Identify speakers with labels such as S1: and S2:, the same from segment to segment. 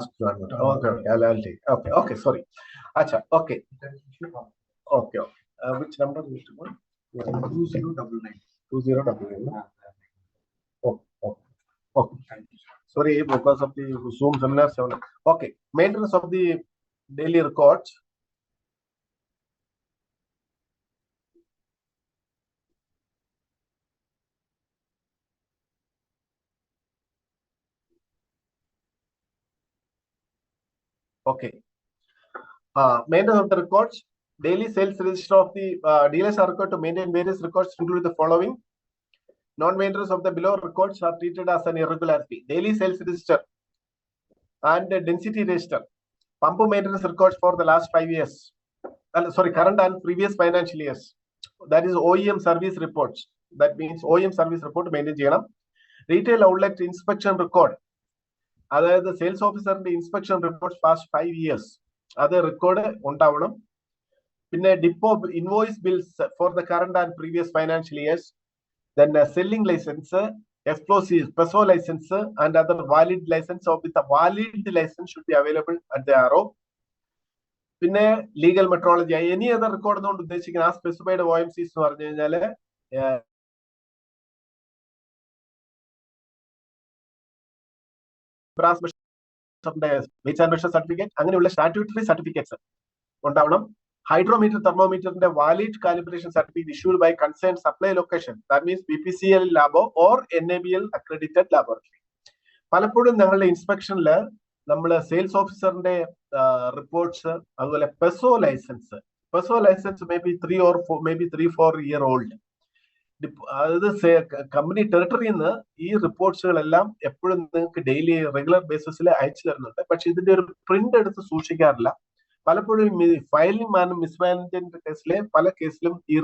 S1: Okay, I'll take. Okay, sorry. Acha, okay. Okay. Which number is it?
S2: 2099.
S1: 2099. Okay. Sorry, because of the Zoom seminar. Okay. Maintenance of the daily records. Okay. Maintenance of the records. Daily sales register of the dealers are required to maintain various records, including the following. Non-maintenance of the below records are treated as an irregularity. Daily sales register and density register. Pump maintenance records for the last 5 years. Current and previous financial years. That is OEM service reports. That means OEM service report maintain ചെയ്യണം. Retail outlet inspection record. അതായത് sales ഓഫീസറിന്റെ inspection reports past 5 years. അത് record ഉണ്ടാവണം. പിന്നെ depot invoice bills for the current and previous financial years. Then selling license, explosives, PESO license, and other valid license. So with a valid license should be available at the RO. പിന്നെ legal metrology, any other record കൊണ്ട് ഉദ്ദേശിക്കുന്ന ആ specified OMCs എന്ന് പറഞ്ഞു കഴിഞ്ഞാല് certificate, അങ്ങനെയുള്ള statutory certificates ഉണ്ടാവണം. Hydrometer തെർമോമീറ്ററിന്റെ valid calibration certificate issued by concern supply location, that means BPCL lab or NABL accredited laboratory. പലപ്പോഴും ഞങ്ങളുടെ ഇൻസ്പെക്ഷനിൽ നമ്മൾ സെയിൽസ് ഓഫീസറിന്റെ റിപ്പോർട്ട്സ്, അതുപോലെ PESO license may be 3-4 year old. അതായത് കമ്പനി ടെറിട്ടറിയിൽ നിന്ന് ഈ റിപ്പോർട്ട്സുകളെല്ലാം എപ്പോഴും നിങ്ങൾക്ക് ഡെയിലി റെഗുലർ ബേസിസിൽ അയച്ചു തരുന്നുണ്ട്. പക്ഷെ ഇതിന്റെ ഒരു പ്രിന്റ് എടുത്ത് സൂക്ഷിക്കാറില്ല. പലപ്പോഴും ഫയലിംഗ് മിസ്മാനേജ്മെന്റ് കേസിലെ പല കേസിലും ഈ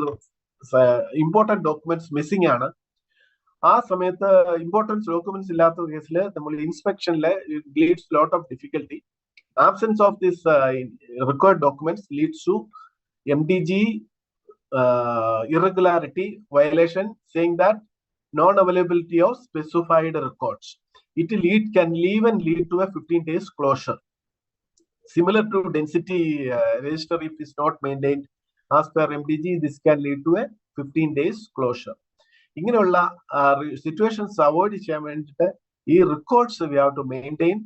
S1: ഇമ്പോർട്ടന്റ് ഡോക്യുമെന്റ്സ് മിസ്സിംഗ് ആണ്. ആ സമയത്ത് ഇമ്പോർട്ടൻസ് ഡോക്യുമെന്റ്സ് ഇല്ലാത്ത കേസിൽ നമ്മൾ ഇൻസ്പെക്ഷനിൽ leads lot of difficulty. Absence of this required documents leads to MDG irregularity violation, saying that non-availability of specified records. It can even lead to a 15 days closure. Similar to density register, if it's not maintained as per MDG, this can lead to a 15 days closure. ഇങ്ങനെയുള്ള situations avoid ചെയ്യാൻ വേണ്ടിയിട്ട് ഈ records we have to maintain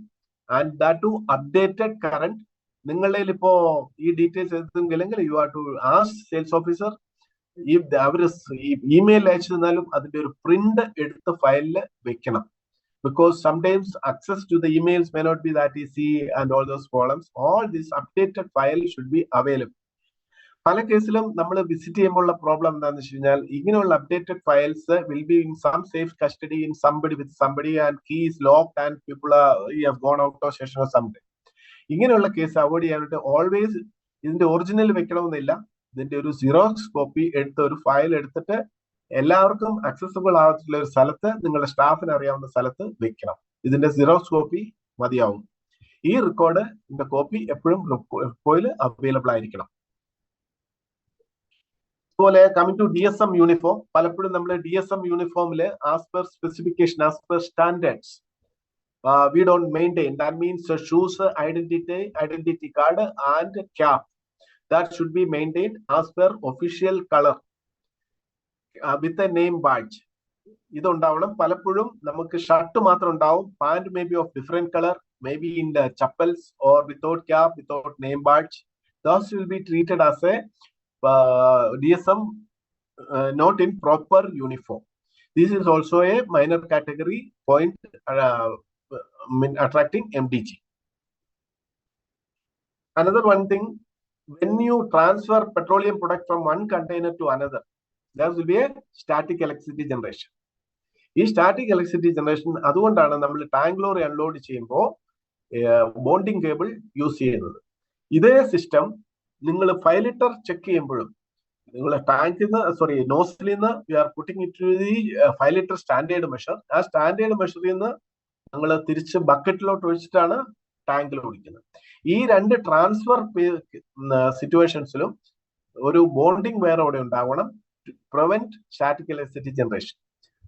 S1: and that to updated current. നിങ്ങളുടെ ഇപ്പോ ഈ details എഴുതുന്നില്ലെങ്കിൽ you are to ask sales officer. ഈ അവർ ഇമെയിൽ അയച്ചു തന്നാലും അതിന്റെ ഒരു പ്രിന്റ് എടുത്ത് ഫയലിൽ വെക്കണം. Because sometimes access to the emails may not be that easy and all those problems. All this updated file should be available. പല കേസിലും നമ്മൾ വിസിറ്റ് ചെയ്യുമ്പോഴുള്ള പ്രോബ്ലം എന്താണെന്ന് വെച്ച് കഴിഞ്ഞാൽ ഇങ്ങനെയുള്ള updated files will be in some safe custody in somebody with somebody and key is locked and people have gone out of station or somebody. ഇങ്ങനെയുള്ള case avoid ചെയ്യാനായിട്ട് ഓൾവേസ് ഇതിന്റെ ഒറിജിനൽ വെക്കണമെന്നില്ല. ഇതിന്റെ ഒരു സിറോക്സ് കോപ്പി എടുത്ത് ഒരു file എടുത്തിട്ട് എല്ലാവർക്കും അക്സസിബിൾ ആയിട്ടുള്ള ഒരു സ്ഥലത്ത്, നിങ്ങളുടെ സ്റ്റാഫിന് അറിയാവുന്ന സ്ഥലത്ത് വെക്കണം. ഇതിന്റെ സിറോക്സ് കോപ്പി മതിയാവും. ഈ റെക്കോർഡിന്റെ കോപ്പി എപ്പോഴും റിപ്പോയിൽ അവൈലബിൾ ആയിരിക്കണം. അതുപോലെ കമ്മിങ് ടു DSM യൂണിഫോം, പലപ്പോഴും നമ്മൾ DSM യൂണിഫോമിൽ as per specification, as per standards we don't maintain. That means shoes, identity card and cap, that should be maintained as per official color with a name badge. ഇത് ഉണ്ടാവണം. പലപ്പോഴും നമുക്ക് shirt മാത്രം ഉണ്ടാവും, pant may be of different colour, may be in the chappals or without cap, without name badge. Those will be treated as A DSM not in proper uniform. This is also a minor category point attracting MDG. Another one thing, when you transfer petroleum product from one container to another, there will be a static electricity generation. ഈ static electricity generation അതുകൊണ്ടാണ് നമ്മൾ tank lorry unload ചെയ്യുമ്പോൾ bonding cable use ചെയ്യുന്നത്. ഇതേ system നിങ്ങൾ 5 litre check ചെയ്യുമ്പോഴും നിങ്ങൾ ടാങ്കിൽ നിന്ന് നോസിലിൽ നിന്ന് we are putting it to the 5 litre standard measure. ആ സ്റ്റാൻഡേർഡ് മെഷറിൽ നിന്ന് നമ്മൾ തിരിച്ച് ബക്കറ്റിലോട്ട് ഒഴിച്ചിട്ടാണ് ടാങ്കിൽ ഒഴിക്കുന്നത്. ഈ രണ്ട് ട്രാൻസ്ഫർ സിറ്റുവേഷൻസിലും ഒരു ബോണ്ടിങ് വെയർ അവിടെ ഉണ്ടാവണം, പ്രിവെന്റ് സ്റ്റാറ്റിക് ഇലക്ട്രിസിറ്റി ജനറേഷൻ.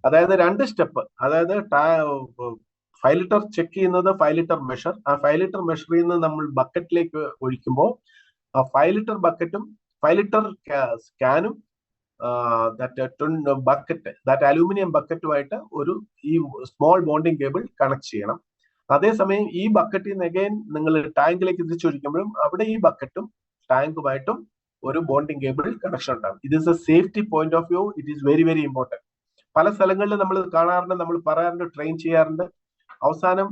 S1: അതായത് 2 സ്റ്റെപ്പ്, അതായത് 5 ലിറ്റർ ചെക്ക് ചെയ്യുന്നത് 5 ലിറ്റർ മെഷർ. ആ 5 ലിറ്റർ മെഷറിൽ നിന്ന് നമ്മൾ ബക്കറ്റിലേക്ക് ഒഴിക്കുമ്പോൾ ആ 5 ലിറ്റർ ബക്കറ്റും 5 ലിറ്റർ ക്യാനും ദാറ്റ് അലൂമിനിയം ബക്കറ്റുമായിട്ട് ഒരു ഈ സ്മോൾ ബോണ്ടിങ് കേബിൾ കണക്ട് ചെയ്യണം. അതേസമയം ഈ ബക്കറ്റിൽ നിന്ന് അഗൈൻ നിങ്ങൾ ടാങ്കിലേക്ക് തിരിച്ചൊഴിക്കുമ്പോഴും അവിടെ ഈ ബക്കറ്റും ടാങ്കുമായിട്ടും ഒരു ബോണ്ടിങ് കേബിൾ കണക്ഷൻ ഉണ്ടാകും. ഇത് is a safety point of view. It is very very important. പല സ്ഥലങ്ങളിൽ നമ്മൾ കാണാറുണ്ട്, നമ്മൾ പറയാറുണ്ട്, ട്രെയിൻ ചെയ്യാറുണ്ട്. അവസാനം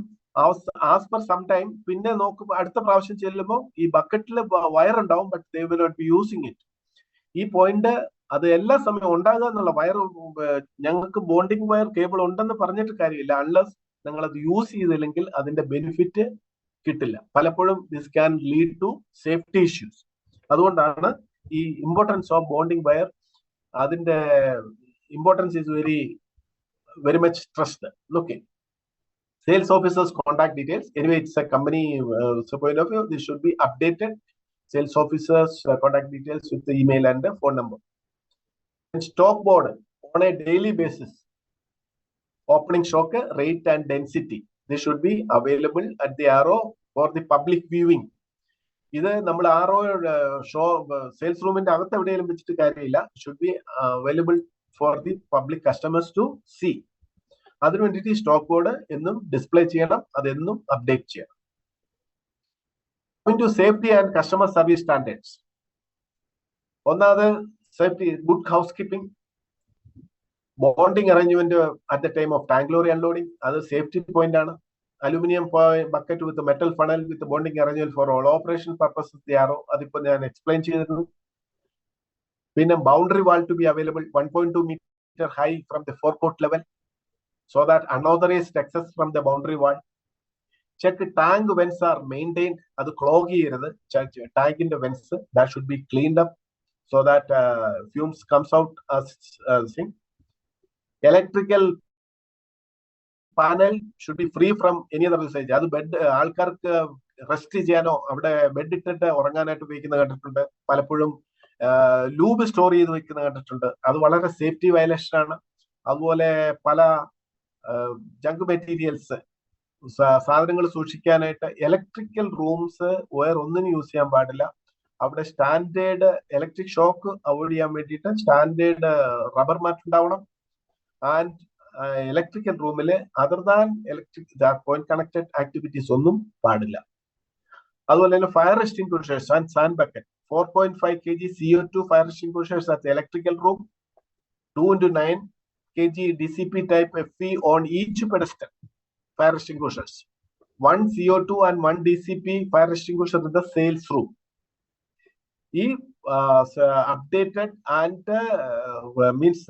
S1: ആസ് പെർ സം ടൈം പിന്നെ നോക്കുമ്പോൾ അടുത്ത പ്രാവശ്യം ചെല്ലുമ്പോൾ ഈ ബക്കറ്റിൽ വയർ ഉണ്ടാവും, but they will not be using it. ഈ പോയിന്റ് അത് എല്ലാ സമയവും ഉണ്ടാകുക എന്നുള്ള വയർ, ഞങ്ങൾക്ക് ബോണ്ടിങ് വയർ കേബിൾ ഉണ്ടെന്ന് പറഞ്ഞിട്ട് കാര്യമില്ല. അൺലെസ് നിങ്ങൾ അത് യൂസ് ചെയ്തില്ലെങ്കിൽ അതിന്റെ ബെനിഫിറ്റ് കിട്ടില്ല. പലപ്പോഴും this can lead to safety issues. അതുകൊണ്ടാണ് ഈ ഇമ്പോർട്ടൻസ് ഓഫ് ബോണ്ടിങ് വയർ, അതിന്റെ importance is very much stressed. Okay, sales officers contact details. Anyway, it's a company point of view. This should be updated. Sales officers contact details with the email and the phone number. And stock board on a daily basis. Opening stock, rate and density. This should be available at the RO for the public viewing. ഇത് നമ്മൾ RO show sales റൂമിന്റെ അകത്ത് എവിടെയെങ്കിലും വെച്ചിട്ട് കാര്യമില്ല. Should be available for the public customers to see. അതിനു വേണ്ടിയിട്ട് stock board എന്നും ഡിസ്പ്ലേ ചെയ്യണം, അതെന്നും അപ്ഡേറ്റ് ചെയ്യണം. To safety and customer service standards. ഒന്നാമത് safety, good housekeeping, bonding arrangement at the time of tank lorry unloading, അത് safety point ആണ്. Aluminium bucket with metal funnel with bonding arrangement for all operation purposes യാറോ, അതിപ്പോ ഞാൻ explain ചെയ്തിരുന്നു. പിന്നെ boundary wall to be available 1.2 metre high from the forecourt level, so that unauthorized access from the boundary wall. Check tank vents are maintained. Adu clog cheyirudhu. Tank in the vents that should be cleaned up so that fumes comes out as thing. Electrical panel should be free from any other usage. Adu bed aalkarku rest cheyano avade bed ittittu uranganayittu ഉപയോഗിക്കുന്ന കണ്ടിട്ടുണ്ട്. പലപ്പോഴും lube store ചെയ്ത് വെക്കുന്ന കണ്ടിട്ടുണ്ട്. അത് വളരെ safety violation ആണ്. അതുപോലെ പല ജങ്ക് മെറ്റീരിയൽസ്, സാധനങ്ങൾ സൂക്ഷിക്കാനായിട്ട് ഇലക്ട്രിക്കൽ റൂംസ് വേറെ ഒന്നിനും യൂസ് ചെയ്യാൻ പാടില്ല. അവിടെ സ്റ്റാൻഡേർഡ് ഇലക്ട്രിക് ഷോക്ക് അവോയ്ഡ് ചെയ്യാൻ വേണ്ടിയിട്ട് സ്റ്റാൻഡേർഡ് റബ്ബർ മാറ്റ് ഉണ്ടാവണം. ആൻഡ് ഇലക്ട്രിക്കൽ റൂമിൽ other than electric point connected activities ഒന്നും പാടില്ല. അതുപോലെ തന്നെ fire extinguishers and sand bucket 4.5 kg CO2 fire extinguishers at the electrical room, 2x9 kg DCP type FE on each pedestal fire extinguishers, 1 CO2 and 1 DCP fire extinguisher in the sales room. If updated and means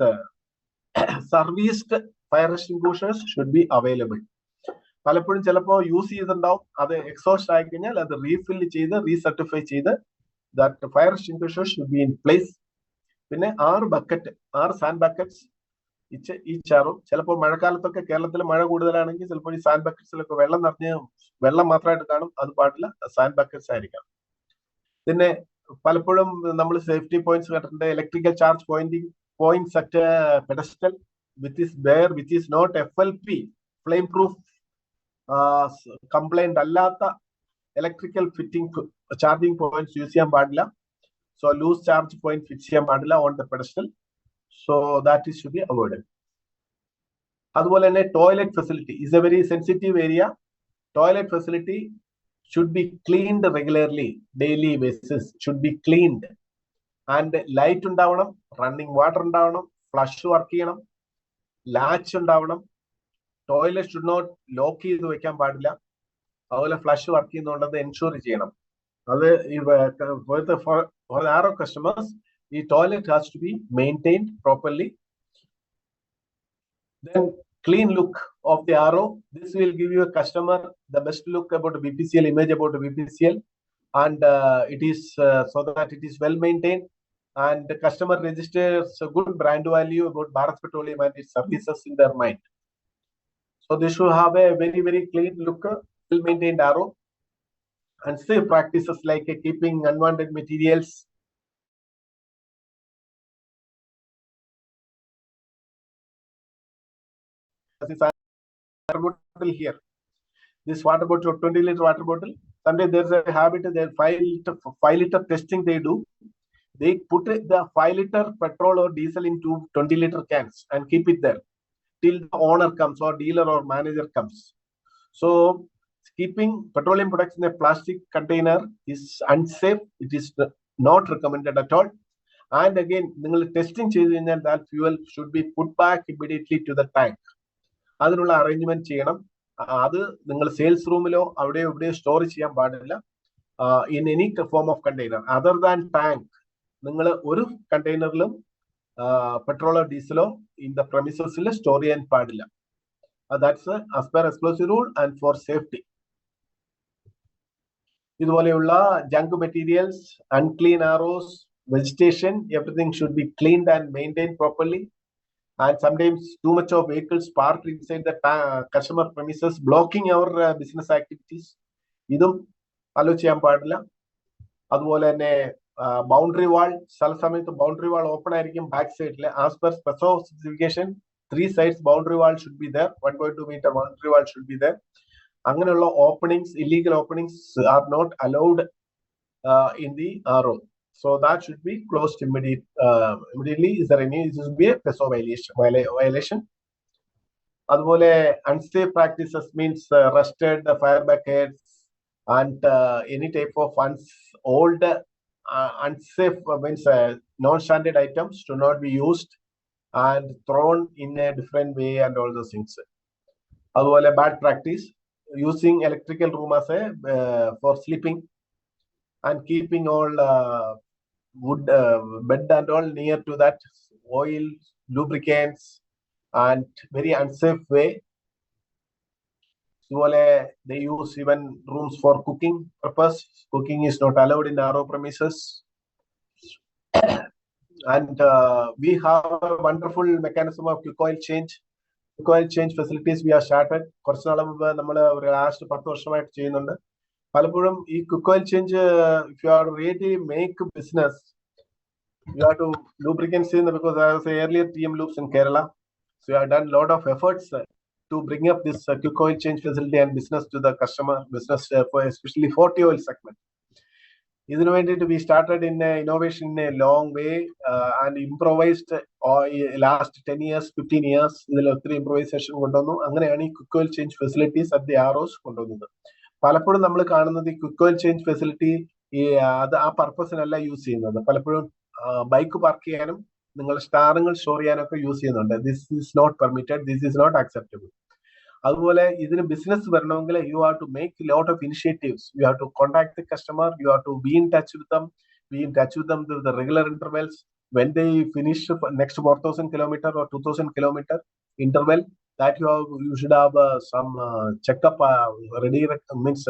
S1: serviced fire extinguishers should be available. പലപ്പോഴും ചിലപ്പോൾ use ചെയ്തിട്ടുണ്ടാവും, അത് exhaust ആയി കഴിഞ്ഞാൽ അത് refill ചെയ്ത് റീസർട്ടിഫൈ ചെയ്ത് that fire extinguisher should be in place. പിന്നെ 6 സാൻഡ് ബക്കറ്റ്സ് ഈച്ച് ആറും. ചിലപ്പോൾ മഴക്കാലത്തൊക്കെ കേരളത്തിൽ മഴ കൂടുതലാണെങ്കിൽ ചിലപ്പോൾ ഈ സാൻഡ് ബക്കറ്റ്സിലൊക്കെ വെള്ളം മാത്രമായിട്ട് കാണും, അത് പാടില്ല, സാൻഡ് ബക്കറ്റ്സ് ആയിരിക്കണം. പിന്നെ പലപ്പോഴും നമ്മൾ സേഫ്റ്റി പോയിന്റ്സ് കണ്ടിട്ടുണ്ട്. Electrical charge points at pedestal which is not FLP flame proof compliant അല്ലാത്ത electrical fitting charging points use ചെയ്യാൻ പാടില്ല. So loose charge point fix ചെയ്യാൻ പാടില്ല on the pedestal. So that is should be avoided. അതുപോലെ തന്നെ toilet facility is a very sensitive area. Toilet facility should be cleaned regularly, daily basis should be cleaned. And light ഉണ്ടാവണം, running water ഉണ്ടാവണം, flush work ചെയ്യണം, latch ഉണ്ടാവണം. Toilet should not lock ചെയ്ത് വെക്കാൻ പാടില്ല. അതുപോലെ ഫ്ലഷ് വർക്ക് ചെയ്യുന്നുള്ളത് എൻഷുർ ചെയ്യണം. അത് ഫോർ ആർ ഓഫ് കസ്റ്റമേഴ്സ് ഈ toilet has to be maintained properly. Then clean look of the RO. This will give you a customer the best look about the BPCL, image about the BPCL, and it is so that it is well maintained, and the customer registers a good brand value about Bharat Petroleum and its services in their mind. So they should have a very very clean look, well maintained RO, and safe practices like keeping unwanted materials here. this water bottle, 20-liter water bottle. Sometimes there's a habit, their 5-liter testing they do. They put the 5-liter petrol or diesel into 20-liter cans and keep it there till the owner comes or dealer or manager comes. So keeping petroleum products in a plastic container is unsafe. It is not recommended at all. And again, testing that fuel should be put back immediately to the tank. അതിനുള്ള arrangement ചെയ്യണം. അത് നിങ്ങൾ sales റൂമിലോ അവിടെ എവിടെ store ചെയ്യാൻ പാടില്ല. In any form of container other than tank നിങ്ങൾ ഒരു കണ്ടെയ്നറിലും പെട്രോളോ ഡീസലോ ഇൻ ദ പ്രമിസസിൽ സ്റ്റോർ ചെയ്യാൻ പാടില്ല. That's as per explosive rule and for safety. ഇതുപോലെയുള്ള junk materials, unclean arrows, vegetation, everything should be cleaned and maintained properly. And sometimes too much of vehicles parked inside the customer premises, blocking our business activities. ഇതും ആലോചിക്കാൻ പാടില്ല. അതുപോലെ തന്നെ boundary വാൾ, ചില സമയത്ത് boundary വാൾ open ആയിരിക്കും back സൈഡിൽ. As per specification 3 sides boundary wall should be there, 1.2 meter boundary wall should be there. അങ്ങനെയുള്ള openings, illegal openings are not allowed in the RO. So that should be closed immediately. Is there any? This will be a PESO violation. അതുപോലെ unsafe practices means rusted fire buckets and any type of old unsafe means non-standard items to not be used and thrown in a different way and all those things. അതുപോലെ bad practice, using electrical room as a for sleeping and keeping all wood bed and all near to that, oil, lubricants, and very unsafe way. So they use even rooms for cooking purpose. Cooking is not allowed in RO premises. And we have a wonderful mechanism of quick oil change. Quick oil change facilities we have started. കുറച്ച് നാൾ മുമ്പ് നമ്മൾ ഒരു last 10 വർഷമായിട്ട് ചെയ്യുന്നുണ്ട്. പലപ്പോഴും ഈ quick oil change, if you are really make business, you have to lubricants in, because I was earlier TM Loops in Kerala, so I have done a lot of efforts to bring up this quick oil change facility and business to the customer, business for especially 40 oil segment. ഇതിനു വേണ്ടിയിട്ട് we started in innovation in a long way and improvised last 10 years 15 years ഇതിൽ ഒത്തിരി improvisation കൊണ്ടുവന്നു. അങ്ങനെയാണ് ഈ quick oil change facilities at the ROs കൊണ്ടുവന്നത്. പലപ്പോഴും നമ്മൾ കാണുന്നത് ഈ ക്വിക്ക് ഓയിൽ ചേഞ്ച് ഫെസിലിറ്റി അത് ആ പർപ്പസിനല്ല യൂസ് ചെയ്യുന്നത്. പലപ്പോഴും ബൈക്ക് പാർക്ക് ചെയ്യാനും നിങ്ങളുടെ സ്റ്റാറുകൾ സ്റ്റോർ ചെയ്യാനൊക്കെ യൂസ് ചെയ്യുന്നുണ്ട്. This is not permitted, this is not acceptable. അതുപോലെ ഇതിന് ബിസിനസ് വരണമെങ്കിൽ you have to make lot of initiatives. You have to contact the customer, you have to be in touch with them with the regular intervals. When they finish next 4,000 kilometer or 2,000 kilometer interval, that you should have some checkup ready means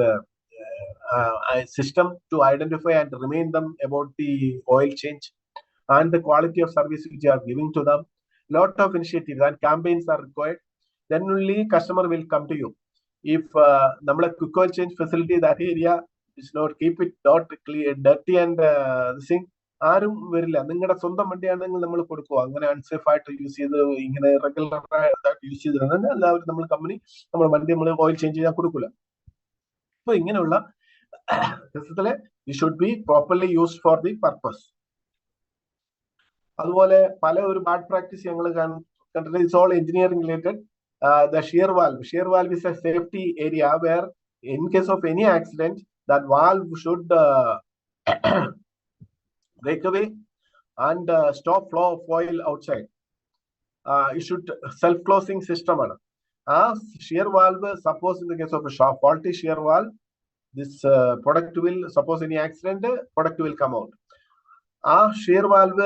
S1: system to identify and remind them about the oil change and the quality of service which you are giving to them. Lot of initiatives and campaigns are required. Then only customer will come to you. If namala quick oil change facility that area is not, keep it not clear, dirty and this thing, ആരും വരില്ല. നിങ്ങളുടെ സ്വന്തം വണ്ടിയാണെങ്കിൽ നമ്മൾ കൊടുക്കുക. അങ്ങനെ unsafe ആയിട്ട് use ചെയ്ത് ഇങ്ങനെ റെഗുലർ ആയിട്ട് യൂസ് ചെയ്തിരുന്നത് എല്ലാവരും നമ്മൾ കമ്പനി നമ്മൾ വണ്ടി നമ്മൾ ഓയിൽ ചേഞ്ച് ചെയ്യാൻ കൊടുക്കില്ല. അപ്പൊ ഇങ്ങനെയുള്ള സിസ്റ്റത്തില് it should be properly used for the purpose. അതുപോലെ പല ഒരു ബാഡ് പ്രാക്ടീസ് ഞങ്ങൾ കണ്ടിട്ട്, it's all engineering related. The shear valve. Shear valve is a safety area where in case of any accident that valve should break away and stop flow of oil outside. It should self-closing system. Shear valve, suppose in the case of a faulty shear valve, this product will, suppose any accident, product will come out. Shear valve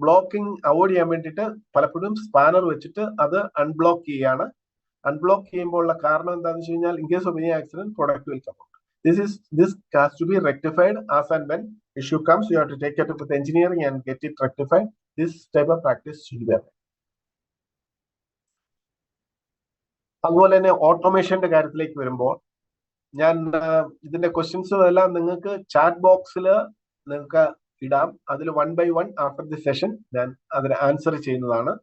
S1: blocking avoid ചെയ്യാൻ വേണ്ടിയിട്ട് പലപ്പോഴും spanner വെച്ചിട്ട് അത് unblock ചെയ്യാണ്. Unblock ചെയ്യുമ്പോഴുള്ള കാരണം എന്താണെന്ന് വെച്ച് കഴിഞ്ഞാൽ, in case of any accident, product will come out. This has to be rectified as and when issue comes. You have to take it up with engineering and get it rectified. This type of practice should be there. അതുപോലെ തന്നെ ഓട്ടോമേഷന്റെ കാര്യത്തിലേക്ക് വരുമ്പോൾ, ഞാൻ ഇതിന്റെ questions എല്ലാം നിങ്ങൾക്ക് chat ബോക്സിൽ നിങ്ങൾക്ക് ഇടാം. അതിൽ 1 by 1 ആഫ്റ്റർ ദി സെഷൻ ഞാൻ അതിന് ആൻസർ ചെയ്യുന്നതാണ്.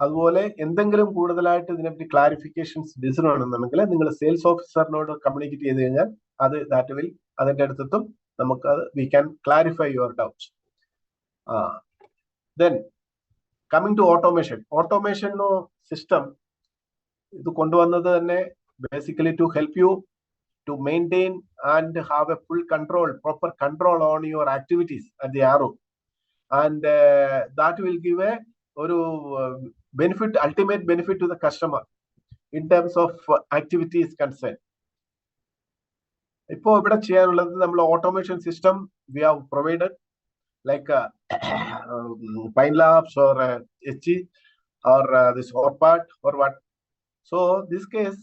S1: അതുപോലെ എന്തെങ്കിലും കൂടുതലായിട്ട് ഇതിനെപ്പറ്റി ക്ലാരിഫിക്കേഷൻസ് ഡിസിഷൻ ആണെന്നുണ്ടെങ്കിൽ നിങ്ങൾ സെയിൽസ് ഓഫീസറിനോട് കമ്മ്യൂണിക്കേറ്റ് ചെയ്ത് കഴിഞ്ഞാൽ അത് ദാറ്റ് വിൽ അതിന്റെ അടുത്തെത്തും. നമുക്ക് അത് we can clarify your doubts. Then coming to automation system ഇത് കൊണ്ടുവന്നത് തന്നെ basically to help you to maintain and have a full control, proper control on your activities at the arrow, and that will give a benefit, ultimate benefit to the customer in terms of activities concerned. Ipo ivide cheyanullathu nammal automation system we have provided like Pine Labs or HG or this ORPAT or what. So this case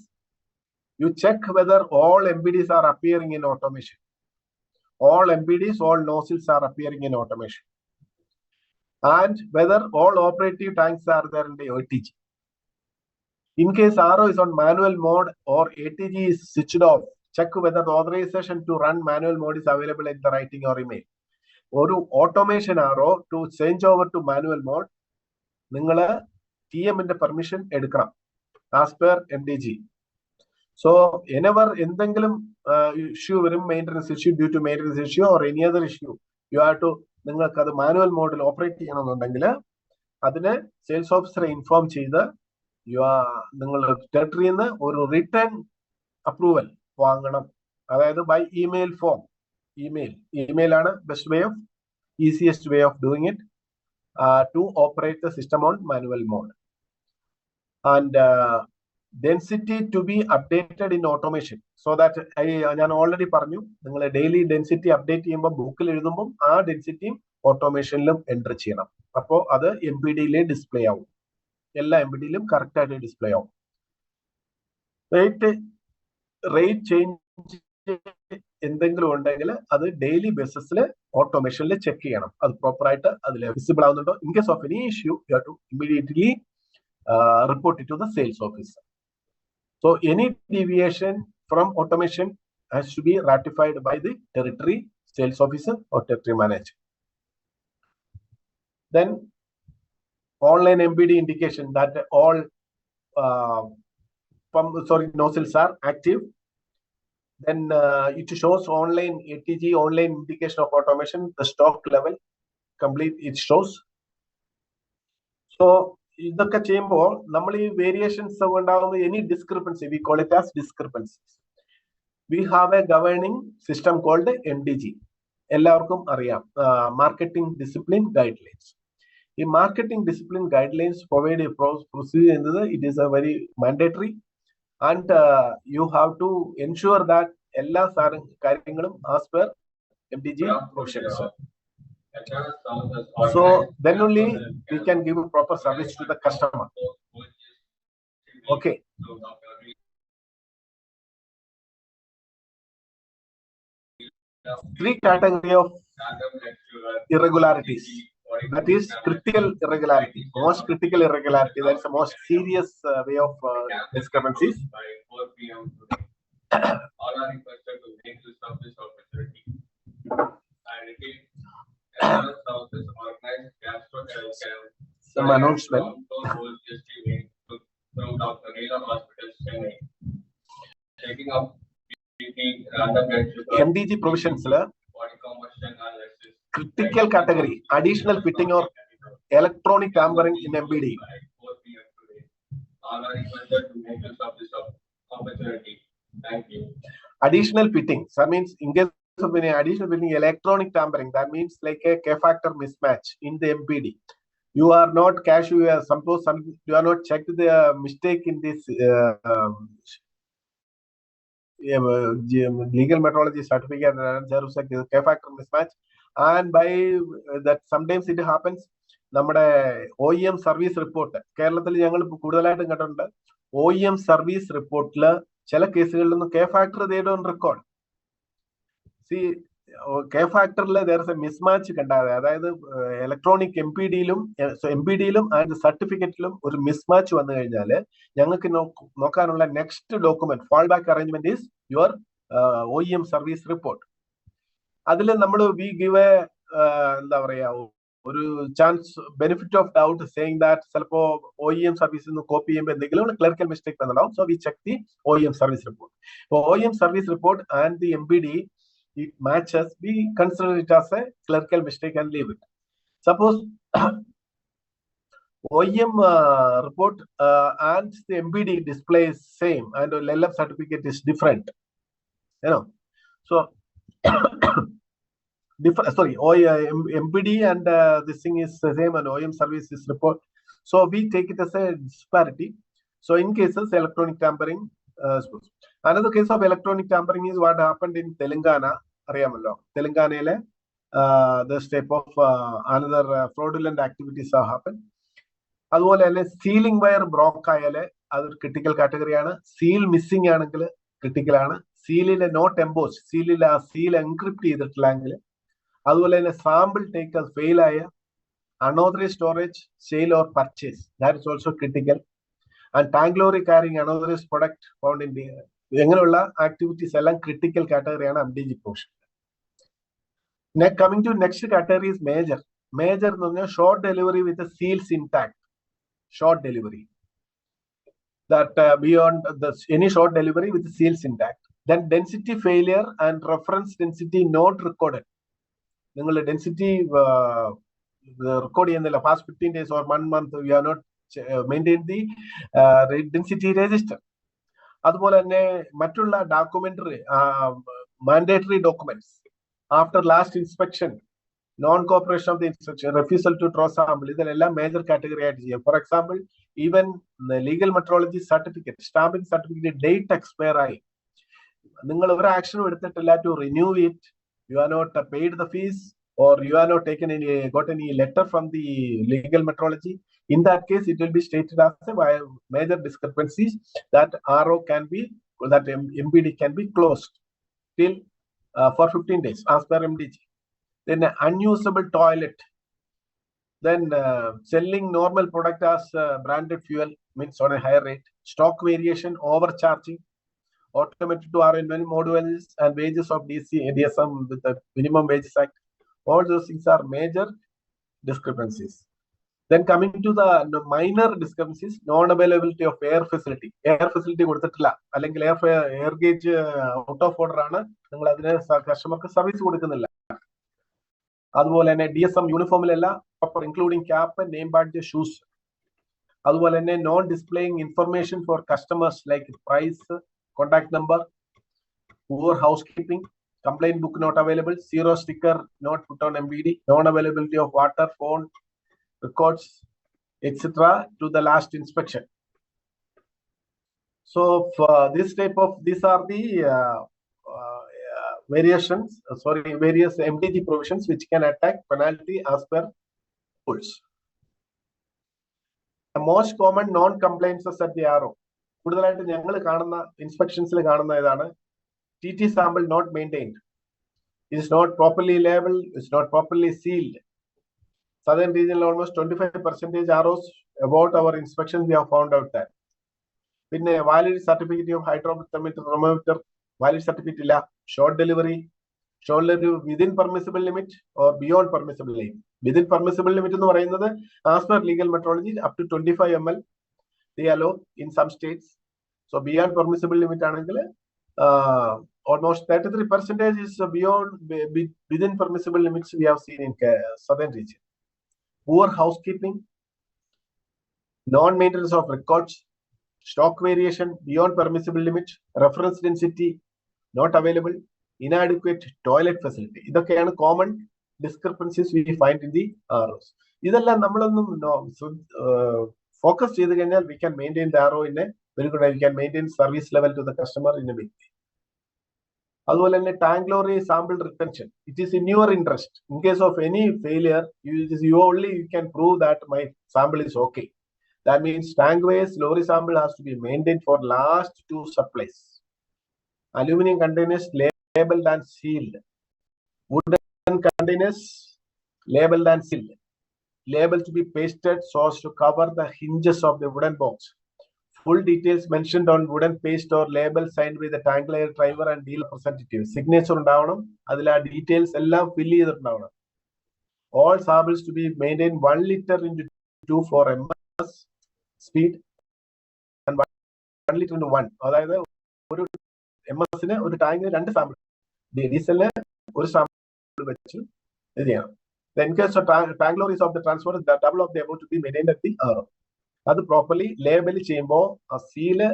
S1: you check whether all MBDs are appearing in automation. All MBDs, all nozzles are appearing in automation. And whether all operative tanks are there in the ATG. In case RO is on manual mode or ATG is switched off, check whether the authorization to run manual mode is available in the writing or email. Or automation RO to change over to manual mode, ningal TM inde permission edukkanam as per MDG. So whenever എന്തെങ്കിലും issue വരും, maintenance issue, due to maintenance issue or any other issue, you have to, നിങ്ങൾക്ക് അത് manual മോഡിൽ operate ചെയ്യണമെന്നുണ്ടെങ്കിൽ അതിന് sales ഓഫീസറെ inform ചെയ്ത് നിങ്ങൾ ടെറിട്ടറിയിൽ നിന്ന് ഒരു റിട്ടേൺ അപ്രൂവൽ വാങ്ങണം. അതായത് ബൈ ഇമെയിൽ ഫോം. ഇമെയിൽ ആണ് best way of easiest way of doing it to operate the system on manual mode. And density to be updated in automation, so that ഞാൻ already പറഞ്ഞു, നിങ്ങൾ daily density update ചെയ്യുമ്പോൾ ബുക്കിൽ എഴുതുമ്പോൾ ആ ഡെൻസിറ്റിയും ഓട്ടോമേഷനിലും enter ചെയ്യണം. അപ്പോൾ അത് MPD-യിലെ ഡിസ്പ്ലേ ആവും. എല്ലാ MPD-യിലും കറക്റ്റ് ആയിട്ട് ഡിസ്പ്ലേ ആവും. റേറ്റ് ചേഞ്ച് എന്തെങ്കിലും ഉണ്ടെങ്കിൽ അത് ഡെയിലി ബേസിസിൽ ഓട്ടോമേഷനിൽ ചെക്ക് ചെയ്യണം. അത് പ്രോപ്പറായിട്ട് അതിൽ വിസിബിൾ ആവുന്നുണ്ടോ. In case of any issue you have to immediately report it to the sales officer. So any deviation from automation has to be ratified by the territory sales officer or territory manager. Then online MBD indication that all nozzles are active. Then it shows online ATG, online indication of automation, the stock level complete it shows. So ഇതൊക്കെ ചെയ്യുമ്പോൾ നമ്മൾ ഈ variations ഉണ്ടാകുന്ന any discrepancy, we call it as discrepancies. We have a governing system called MDG. എല്ലാവർക്കും അറിയാം, marketing discipline guidelines. ഈ marketing discipline guidelines proceed ചെയ്യുന്നത് it is a very mandatory and you have to ensure that എല്ലാ കാര്യങ്ങളും as per MDG provisions. So then only we can give a proper service to the customer. Okay. Three category of irregularities. That is critical irregularity. Most critical irregularity. That is the most serious way of discrepancies. Some announcement. MDG provisions critical category, additional fitting or electronic tampering in MBD. Additional fitting, that means in case of any additional fitting, electronic tampering, that means like a K-factor mismatch in the MPD. You are not suppose you are not checked the mistake in this legal metrology certificate, there was like K-factor mismatch, and by that sometimes it happens. നമ്മുടെ OEM service report കേരളത്തിൽ ഞങ്ങൾ കൂടുതലായിട്ടും കണ്ടിട്ടുണ്ട്. OEM service റിപ്പോർട്ടിൽ ചില കേസുകളിലൊന്നും K-factor they don't record. See, K-factorൽ there is a mismatch കണ്ടാതെ, അതായത് electronic MPD-യിലും and സർട്ടിഫിക്കറ്റിലും ഒരു mismatch വന്നു കഴിഞ്ഞാൽ ഞങ്ങൾക്ക് നോക്കാനുള്ള next document fall back arrangement is your OEM service report. അതിൽ നമ്മൾ വി ഗിവ് എന്താ പറയാ ഒരു chance benefit of doubt saying that ചിലപ്പോ OEM സർവീസിൽ നിന്ന് കോപ്പി ചെയ്യുമ്പോൾ എന്തെങ്കിലും ക്ലറിക്കൽ മിസ്റ്റേക്ക് വന്നിട്ടുണ്ടാവും. So we check the OEM service report. OEM service report and the MBD it matches, we consider it as a clerical mistake and leave it. Suppose OEM report and the MBD display is same and LLF certificate is different, you know. So MBD and this thing is the same and OEM services report. So we take it as a disparity. So in cases electronic tampering, another case of electronic tampering is what happened in Telangana. Telangana, this type of another fraudulent activities have happened. അതുപോലെ ceiling wire ബ്രോക്ക് ആയാല് അതൊരു critical കാറ്റഗറിയാണ്. Seal missing ആണെങ്കിൽ critical ആണ്. സീലിലെ not emboss, സീലിൽ ആ seal encrypt ചെയ്തിട്ടില്ലെങ്കിൽ, അതുപോലെ തന്നെ sample take fail ആയ, unauthorised storage, sale or purchase, that is also critical. And tank lorry carrying unauthorised product found in ഇങ്ങനെയുള്ള ആക്ടിവിറ്റീസ് എല്ലാം ക്രിട്ടിക്കൽ കാറ്റഗറിയാണ് MDG portion. Coming to next category is major. Major എന്ന് പറഞ്ഞാൽ short delivery with seals intact. Short delivery, that beyond any short delivery with seals intact. Then density failure and reference density not recorded. Ningal density record cheyyunnilla past 15 days or 1 month we have not maintained the density register. അതുപോലെ തന്നെ മറ്റുള്ള documentary mandatory documents after last inspection, non-cooperation of the inspection, refusal to draw sample, ഇതെല്ലാം major category ആയിട്ട് ചെയ്യാം. For example even legal metrology certificate, stamping certificate date expire ആയി, നിങ്ങൾ ഒരു ആക്ഷനും എടുത്തിട്ടില്ല to renew it, you are not paid the fees or you are not taken any got any letter from the legal metrology, in that case it will be stated as a major discrepancies that RO can be, that MBD can be closed till for 15 days as per MDG. Then unusable toilet, then selling normal product as branded fuel means on a higher rate, stock variation, overcharging, automated to RN modules and wages of DSM with the minimum wages act. All those things are major discrepancies. Then coming to the minor discrepancies, non-availability of air facility. Air facility കൊടുത്തിട്ടില്ല, അല്ലെങ്കിൽ air gauge out of order ആണ്, നിങ്ങൾ അതിന് കസ്റ്റമർക്ക് service കൊടുക്കുന്നില്ല. അതുപോലെ തന്നെ DSM യൂണിഫോമിലല്ല, proper including cap, name badge, shoes. അതുപോലെ തന്നെ non displaying information for customers like price, contact number, poor housekeeping, complaint book not available, zero sticker not put on MBD, non-availability of water, phone records, etc. to the last inspection. So for this type of, these are the various MDG provisions which can attack penalty as per rules. The most common non-compliances at the RO, കൂടുതലായിട്ട് ഞങ്ങൾ കാണുന്ന ഇൻസ്പെക്ഷൻസിൽ കാണുന്ന ഇതാണ്, TT sample not maintained, it is not properly labeled, it's not properly sealed. Southern region almost 25% ROs about our inspection we have found out that. പിന്നെ valid certificate of hydrothermometer, valid certificate illa, short delivery within permissible limit or beyond permissible limit. Within permissible limit എന്ന് പറയുന്നത് as per legal metrology up to 25 ml they allow in some states. So beyond permissible limit ആണെങ്കിൽ almost 33% is beyond within permissible limits we have seen in southern region. Poor housekeeping, non-maintenance of records, stock variation beyond permissible limit, reference density not available, inadequate toilet facility. ഇതൊക്കെയാണ് common discrepancies we find in the ROs. ഇതെല്ലാം നമ്മളൊന്നും focus ചെയ്ത് കഴിഞ്ഞാൽ we can maintain the RO in a very good way. We can maintain service level to the customer in a big way. അതുപോലെ തന്നെ tank lorry sample retention, it is in your interest. In case of any failure you can prove that my sample is okay. That means tank waste lorry sample has to be maintained for last 2 supplies. Aluminum containers labeled and sealed, wooden containers labeled and sealed, label to be pasted so as to cover the hinges of the wooden box. Full details mentioned on wooden paste or label signed by the tank layer driver and dealer representative. Signature ഉണ്ടാവണം, അതിൽ ആ details എല്ലാം ഫിൽ ചെയ്തിട്ടുണ്ടാവണം. all samples to be maintained 1 liter into 2 for ms speed and 1 liter into 1. അതായത് ഒരു MS-ന് ഒരു ടാങ്കിന് 2 sample, ഡീസലിന് ഒരു sample വെച്ച് ഇത് ചെയ്യണം. The increase of tank lorries of the transport, the double of the amount to be maintained at the RO. അത് properly label ചെയ്യുമ്പോൾ ആ seal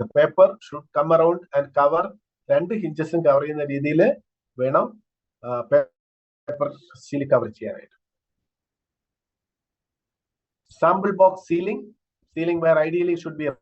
S1: the paper should come around and cover 2 ഹിഞ്ചസും cover ചെയ്യുന്ന രീതിയിൽ വേണം പേപ്പർ സീൽ കവർ ചെയ്യാനായിട്ട്. Sample box sealing where ideally should be a